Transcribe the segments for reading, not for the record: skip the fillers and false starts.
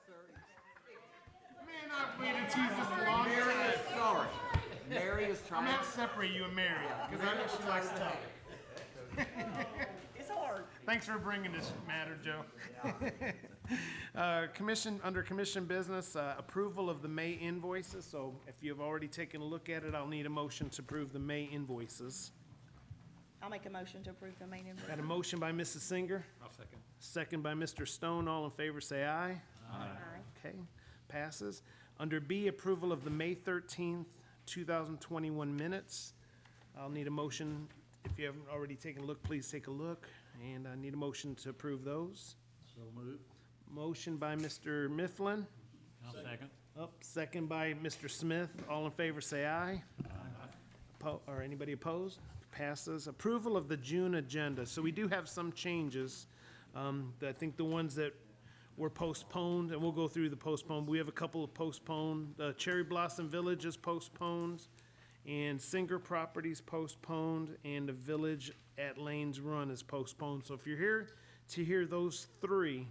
Man, I've waited Jesus long. Mary is sorry. Mary is I'm trying gonna have to. to separate you and Mary because I know she likes to talk. It's hard. Thanks for bringing this matter, Joe. Under commission business, approval of the May invoices. So if you've already taken a look at it, I'll need a motion to approve the May invoices. I'll make a motion to approve the main invoice. Got a motion by Mrs. Singer, I'll second. second by Mr. Stone. All in favor, say aye. Aye. Okay, passes. Under B, approval of the May 13th, 2021 minutes. I'll need a motion. If you haven't already taken a look, please take a look. And I need a motion to approve those. So moved. Motion by Mr. Mifflin. I'll second. Second by Mr. Smith. All in favor, say aye. Or anybody opposed? Passes. Approval of the June agenda. So we do have some changes. I think the ones that were postponed, and we'll go through the postponed. We have a couple of postponed. Cherry Blossom Village is postponed, and Singer Properties postponed, and the Village at Lanes Run is postponed. So if you're here to hear those three,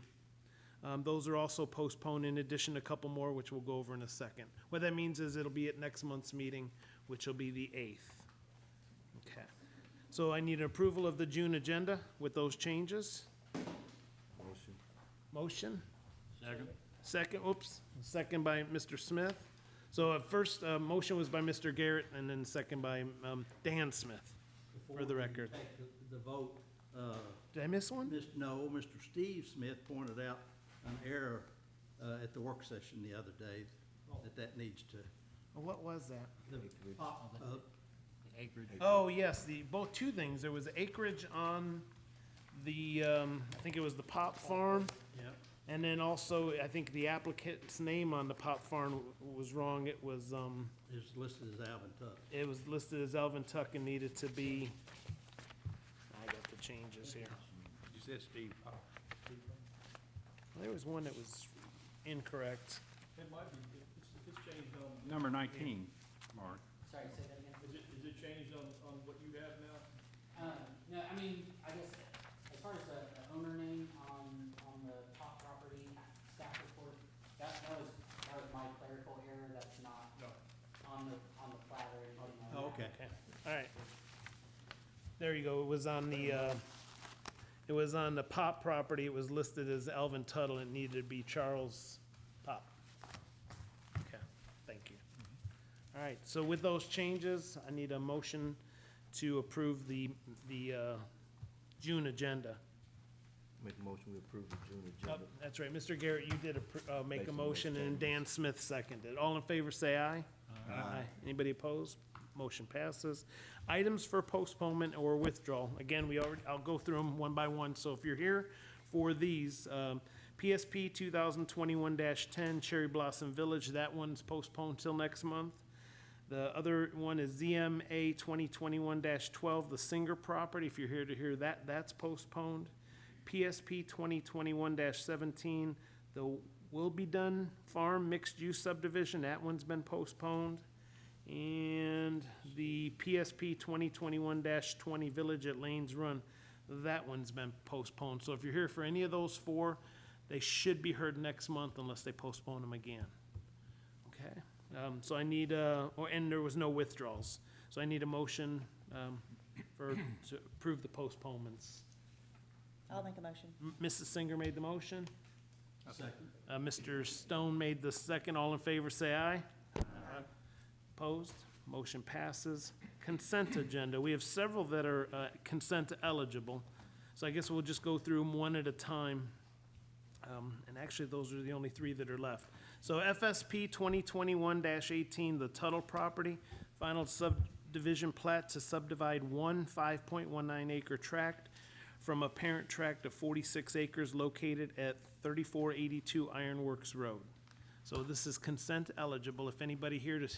those are also postponed, in addition to a couple more, which we'll go over in a second. What that means is it'll be at next month's meeting, which will be the 8th. Okay. So I need an approval of the June agenda with those changes. Motion? Second by Mr. Smith. So first, motion was by Mr. Garrett, and then second by Dan Smith, for the record. Before we take the vote, Did I miss one? Mr. Steve Smith pointed out an error at the work session the other day that needs to. What was that? Acreage. Oh, yes, both two things. There was acreage on the, I think it was the Pop Farm. Yep. And then also, I think the applicant's name on the Pop Farm was wrong. It was, Is listed as Alvin Tuck. it was listed as Elvin Tuck and needed to be, I got the changes here. You said Steve Powell. There was one that was incorrect. It might be, if it's changed on, Number 19, Mark. Sorry, say that again. is it changed on what you have now? No, I mean, I guess as far as the owner name on the top property staff report, that was my clerical error. That's not on the plat or anything like that. Oh, okay. Okay, all right. There you go. It was on the Pop property. It was listed as Elvin Tuttle. It needed to be Charles Pop. Okay, thank you. All right, so with those changes, I need a motion to approve the June agenda. Make a motion, we approve the June Oh, agenda. that's right. Mr. Garrett, you did make Based a on motion, those and Dan Smith seconded. All in favor, say aye. Aye. Anybody opposed? Motion passes. Items for postponement or withdrawal. Again, I'll go through them one by one. So if you're here for these, PSP 2021-10 Cherry Blossom Village, that one's postponed till next month. The other one is ZMA 2021-12, the Singer property. If you're here to hear that, that's postponed. PSP 2021-17, the Will Be Done Farm Mixed Use Subdivision, that one's been postponed. And the PSP 2021-20 Village at Lanes Run, that one's been postponed. So if you're here for any of those four, they should be heard next month unless they postpone them again. Okay? So I need, and there was no withdrawals. So I need a motion to approve the postponements. I'll make a motion. Mrs. Singer made the motion. Second. Mr. Stone made the second. All in favor, say aye. Opposed? Motion passes. Consent agenda. We have several that are consent eligible. So I guess we'll just go through them one at a time. And actually, those are the only three that are left. So FSP 2021-18, the Tuttle property, final subdivision plat to subdivide one 5.19 acre tract from a parent tract of 46 acres located at 3482 Ironworks Road. So this is consent eligible. If anybody here to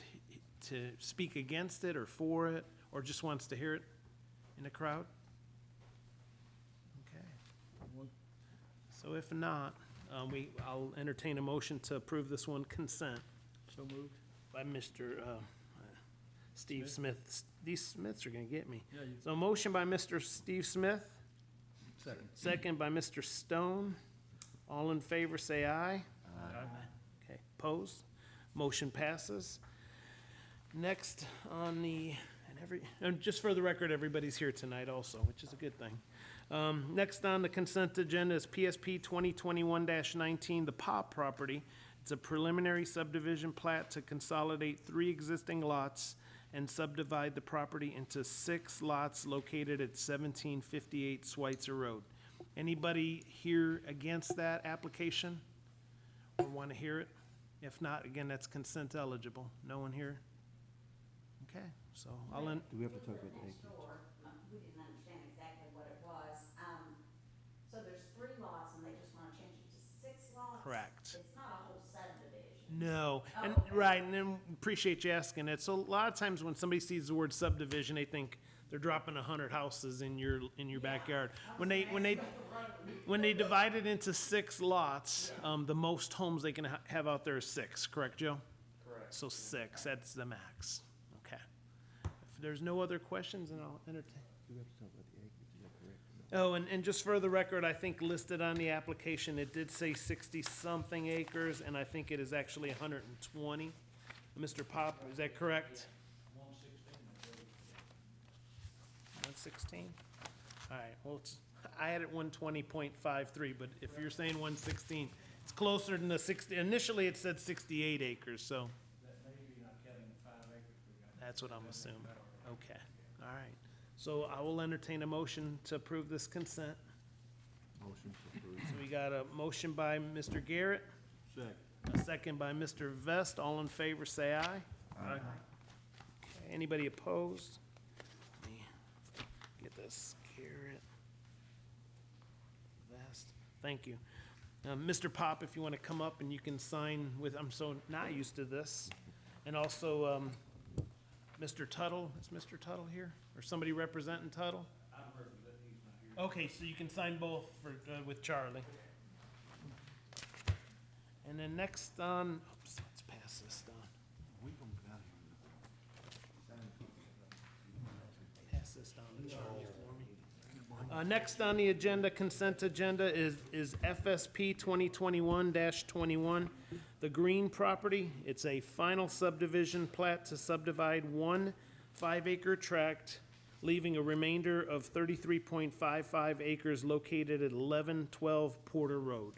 speak against it or for it, or just wants to hear it in the crowd? Okay. So if not, I'll entertain a motion to approve this one consent. So moved. By Mr. Steve Smith. These Smiths are gonna get me. Yeah, you- So motion by Mr. Steve Smith, Second. second by Mr. Stone. All in favor, say aye. Aye. opposed? Motion passes. Next on the, and just for the record, everybody's here tonight also, which is a good thing. Next on the consent agenda is PSP 2021-19, the Pop property. It's a preliminary subdivision plat to consolidate 3 existing lots and subdivide the property into 6 lots located at 1758 Schweitzer Road. Anybody here against that application or want to hear it? If not, again, that's consent eligible. No one here? Okay, so I'll, Do we have to talk about the Next acreage? door, we didn't understand exactly what it was. So there's 3 lots and they just wanna change it to 6 lots? Correct. It's not a whole subdivision? no, and, Oh, okay. right, and then appreciate you asking it. So a lot of times when somebody sees the word subdivision, they think they're dropping 100 houses in your backyard. When they divide it into 6 lots, the most homes they can have out there is 6, correct, Joe? Correct. So 6, that's the max. Okay. If there's no other questions, then I'll entertain. Do we have to talk about the acreage, is that correct? No. Oh, and just for the record, I think listed on the application, it did say 60-something acres, and I think it is actually 120. Mr. Pop, is that correct? 116? All right, well, I had it 120.53, but if you're saying 116, it's closer than the 60, initially it said 68 acres, so. That may be not counting the 5 acres we got. That's what I'm assuming. Okay, all right. So I will entertain a motion to approve this consent. Motion to approve. So we got a motion by Mr. Garrett, Second. a second by Mr. Vest. All in favor, say aye. Aye. Okay, anybody opposed? Let me get this, Garrett. Vest, thank you. Mr. Pop, if you want to come up and you can sign with, I'm so not used to this. And also, Mr. Tuttle, is Mr. Tuttle here? Or somebody representing Tuttle? I'm representing, he's not here. Okay, so you can sign both for, with Charlie. And then next on, oops, let's pass this down. We gonna get out of here. Pass this down to Charlie for me. Next on the agenda, consent agenda, is FSP 2021-21, the Green property. It's a final subdivision plat to subdivide 1 5-acre tract, leaving a remainder of 33.55 acres located at 1112 Porter Road.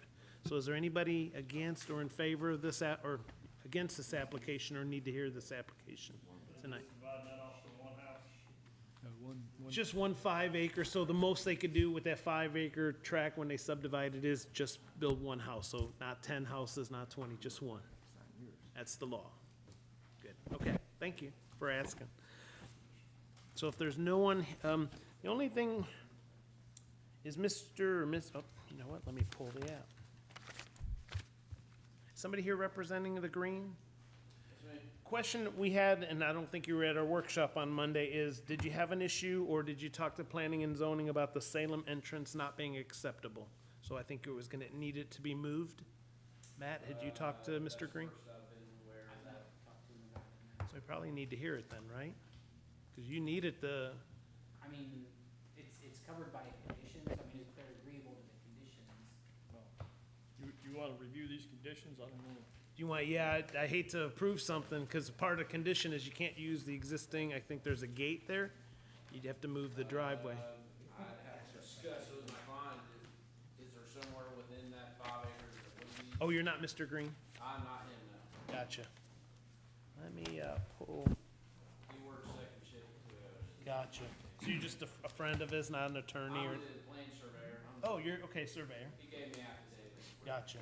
So is there anybody against or in favor of this, or against this application, or need to hear this application tonight? Dividing that off from one house. Just 1 5-acre, so the most they could do with that 5-acre tract when they subdivide it is just build 1 house, so not 10 houses, not 20, just 1. That's the law. Good, okay, thank you for asking. So if there's no one, the only thing is Mr. or Miss, oh, you know what, let me pull the app. Somebody here representing the Green? Question we had, and I don't think you were at our workshop on Monday, is did you have an issue or did you talk to planning and zoning about the Salem entrance not being acceptable? So I think it was gonna need it to be moved. Matt, had you talked to Mr. Green? So we probably need to hear it then, right? Cause you needed the, I mean, it's covered by conditions, I mean, if they're agreeable to the conditions. You wanna review these conditions? I don't know. you want, yeah, I hate to approve something, cause part of the condition is you can't use the existing, I think there's a gate there. You'd have to move the driveway. I'd have to discuss it with my client, is there somewhere within that 5 acres that would be, Oh, you're not Mr. Green? I'm not him now. Gotcha. Let me, pull, He works second shift too. gotcha. So you're just a friend of his, not an attorney I'm or? the land surveyor, Oh, you're, okay, surveyor. he gave me affidavit. Gotcha.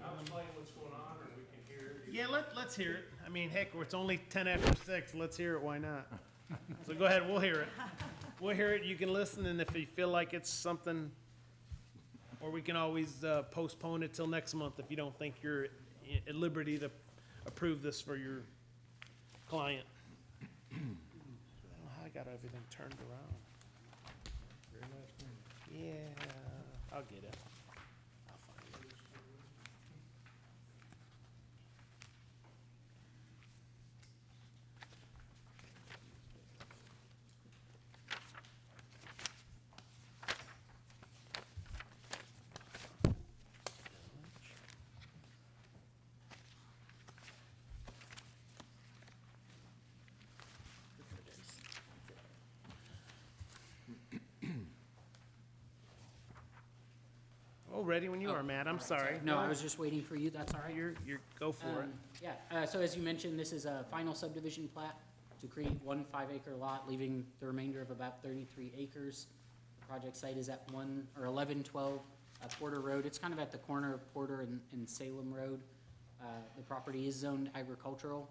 I'll explain what's going on, or we can hear it. Yeah, let's hear it. I mean, heck, it's only 10 after 6. Let's hear it. Why not? So go ahead, we'll hear it. We'll hear it. You can listen, and if you feel like it's something, or we can always postpone it till next month if you don't think you're at liberty to approve this for your client. I don't know how I got everything turned around. Yeah, I'll get it. I'll find it. Oh, ready when you are, Matt, I'm sorry. No, I was just waiting for you, that's all right. Go for it. Yeah, so as you mentioned, this is a final subdivision plat to create one 5-acre lot, leaving the remainder of about 33 acres. The project site is at 1112 Porter Road. It's kind of at the corner of Porter and Salem Road. The property is zoned agricultural.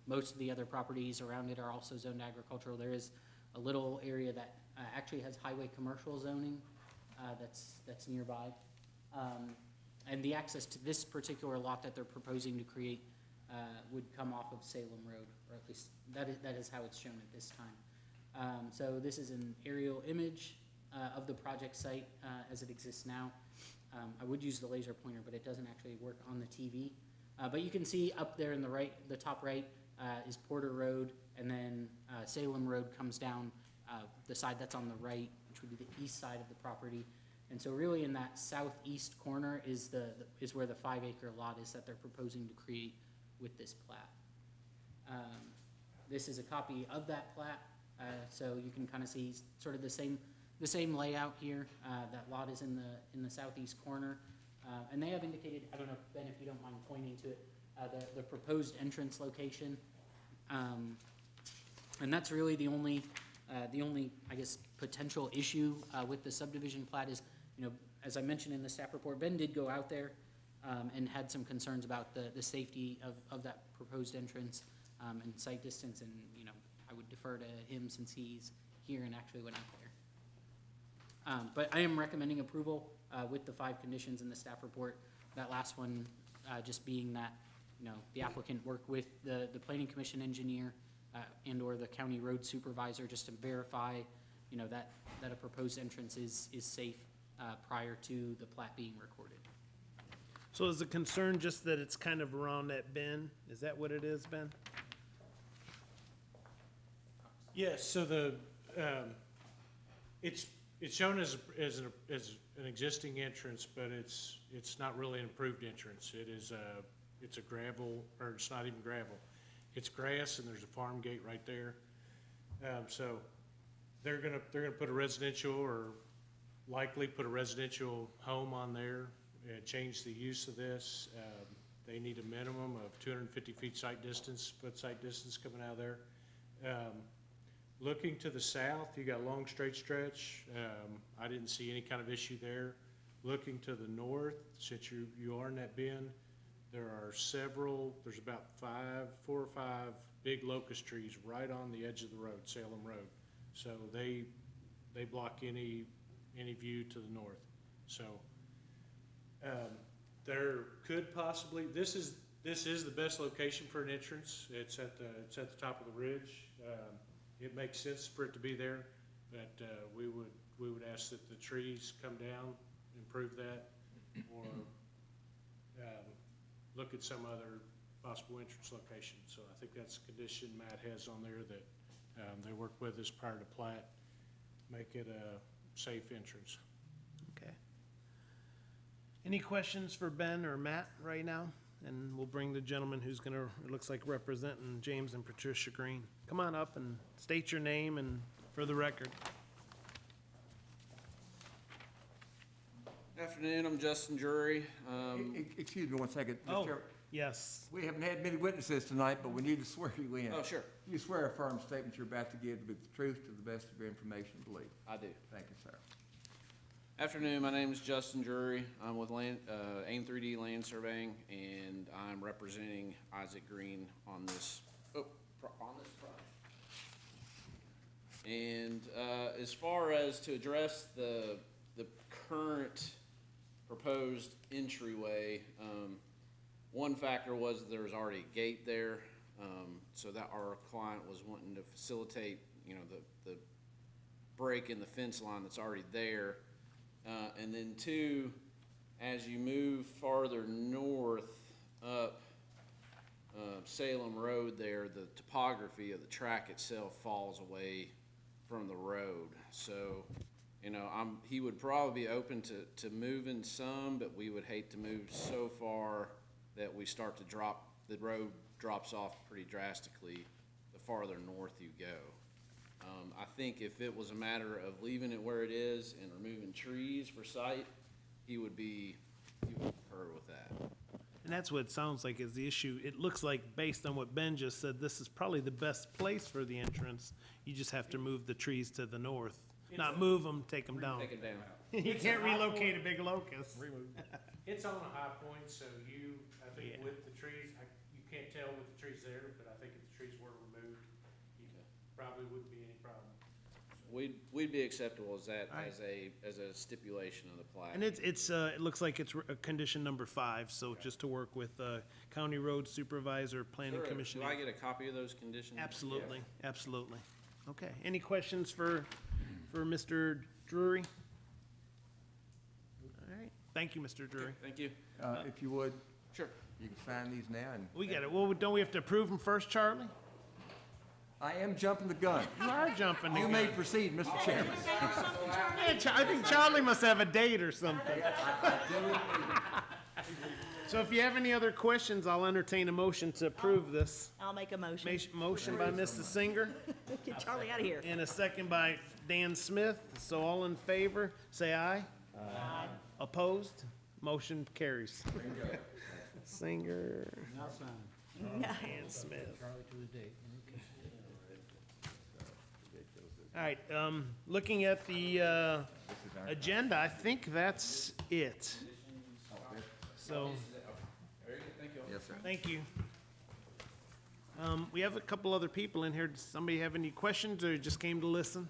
Most of the other properties around it are also zoned agricultural. There is a little area that actually has highway commercial zoning that's nearby. And the access to this particular lot that they're proposing to create would come off of Salem Road, or at least that is how it's shown at this time. So this is an aerial image of the project site as it exists now. I would use the laser pointer, but it doesn't actually work on the TV. But you can see up there in the top right is Porter Road, and then Salem Road comes down the side that's on the right, which would be the east side of the property. And so really in that southeast corner is where the 5-acre lot is that they're proposing to create with this plat. This is a copy of that plat, so you can kind of see sort of the same layout here. That lot is in the southeast corner. And they have indicated, I don't know, Ben, if you don't mind pointing to it, the proposed entrance location. And that's really the only, I guess, potential issue with the subdivision plat is, as I mentioned in the staff report, Ben did go out there and had some concerns about the safety of that proposed entrance and site distance, and, I would defer to him since he's here and actually went out there. But I am recommending approval with the 5 conditions in the staff report. That last one just being that, the applicant work with the planning commission engineer and or the county road supervisor just to verify, that a proposed entrance is safe prior to the plat being recorded. So is the concern just that it's kind of around that bend? Is that what it is, Ben? Yes, so it's shown as an existing entrance, but it's not really an improved entrance. It's a gravel, or it's not even gravel. It's grass, and there's a farm gate right there. So they're gonna put a residential, or likely put a residential home on there and change the use of this. They need a minimum of 250 feet sight distance coming out of there. Looking to the south, you got a long straight stretch. I didn't see any kind of issue there. Looking to the north, since you are in that bend, there's about 4 or 5 big locust trees right on the edge of the road, Salem Road. So they block any view to the north. So there could possibly, this is the best location for an entrance. It's at the top of the ridge. It makes sense for it to be there, but we would ask that the trees come down, improve that, or look at some other possible entrance location. So I think that's a condition Matt has on there, that they work with us prior to plat, make it a safe entrance. Okay. Any questions for Ben or Matt right now? And we'll bring the gentleman who's gonna, it looks like representing James and Patricia Green. Come on up and state your name and for the record. Afternoon, I'm Justin Drury. Excuse me one second. Mr. Oh, Chair. yes. We haven't had many witnesses tonight, but we need to swear you in. Oh, sure, You swear a firm statement you're about to give to be the truth to the best of your information and belief. I do. Thank you, sir. Afternoon, my name is Justin Drury. I'm with AIM 3D Land Surveying, and I'm representing Isaac Green on this project. And as far as to address the current proposed entryway, one factor was there was already a gate there, so that our client was wanting to facilitate, the break in the fence line that's already there. And then 2, as you move farther north up Salem Road there, the topography of the track itself falls away from the road. So, he would probably be open to moving some, but we would hate to move so far that we start to the road drops off pretty drastically the farther north you go. I think if it was a matter of leaving it where it is and removing trees for sight, he would concur with that. And that's what it sounds like is the issue. It looks like, based on what Ben just said, this is probably the best place for the entrance. You just have to move the trees to the north. Not move them, take them down. Take it down. You can't relocate a big locust. It's on a high point, so I think Yeah. with the trees, you can't tell with the trees there, but I think if the trees were removed, you probably wouldn't be any problem. We'd be acceptable as that, Alright. as a stipulation of the plat. And it looks like it's condition number 5, so just to work with County Road Supervisor, Planning Sure, Commission. Do I get a copy of those conditions? Absolutely, absolutely. Okay, any questions for Mr. Drury? All right, thank you, Mr. Drury. Thank you. If you would, Sure. you can sign these now, and We got it. Well, don't we have to approve them first, Charlie? I am jumping the gun. You are jumping the You gun. may proceed, Mr. Chairman. Yeah, I think Charlie must have a date or something. So if you have any other questions, I'll entertain a motion to approve this. I'll make a motion. Motion by Mrs. Singer Get Charlie out of here. and a second by Dan Smith. So all in favor, say aye. Aye. Opposed? Motion carries. Singer Now sign. and Smith. Charlie to the date. All right, looking at the agenda, I think that's it. So, Yes, sir. thank you. We have a couple other people in here. Does somebody have any questions or just came to listen?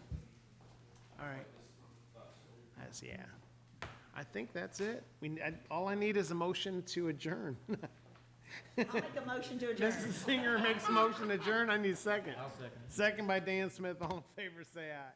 All right. Yeah. I think that's it. All I need is a motion to adjourn. I'll make a motion to adjourn. Mrs. Singer makes a motion to adjourn. I need a second. I'll second it. Second by Dan Smith. All in favor, say aye.